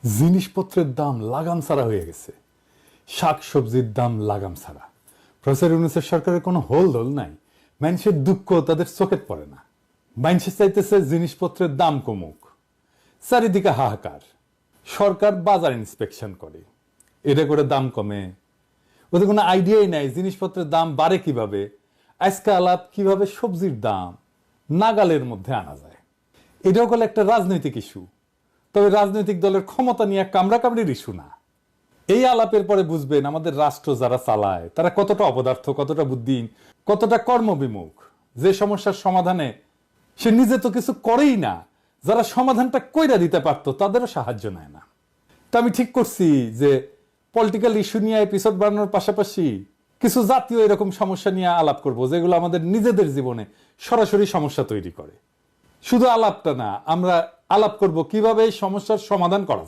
জিনিসপত্রের দাম লাগাম ছাড়া হয়ে গেছে, শাক সবজির দাম লাগাম ছাড়া। প্রফেসর ইউনূসের সরকারের কোনো হোলদোল নাই, মানুষের দুঃখ তাদের চোখে পড়ে না। মানুষের চাইতেছে জিনিসপত্রের দাম কমুক, চারিদিকে হাহাকার। সরকার বাজার ইন্সপেকশন করে, এটা করে দাম কমে। ওদের কোনো আইডিয়াই নাই জিনিসপত্রের দাম বাড়ে কিভাবে। আজকে আলাপ কিভাবে সবজির দাম নাগালের মধ্যে আনা যায়। এটাও হলো একটা রাজনৈতিক ইস্যু, তবে রাজনৈতিক দলের ক্ষমতা নিয়ে কামড়াকামড়ির ইস্যু না। এই আলাপের পরে বুঝবেন আমাদের রাষ্ট্র যারা চালায় তারা কতটা অপদার্থ, কতটা বুদ্ধিহীন, কতটা কর্মবিমুখ। যে সমস্যার সমাধানে সে নিজে তো কিছু করেই না, যারা সমাধানটা কইরা দিতে পারতো তাদেরও সাহায্য নেয় না। তো আমি ঠিক করছি যে পলিটিক্যাল ইস্যু নিয়ে এপিসোড বানানোর পাশাপাশি কিছু জাতীয় এরকম সমস্যা নিয়ে আলাপ করব, যেগুলো আমাদের নিজেদের জীবনে সরাসরি সমস্যা তৈরি করে। শুধু আলাপটা না, আমরা আলাপ করব কিভাবে এই সমস্যার সমাধান করা যায়।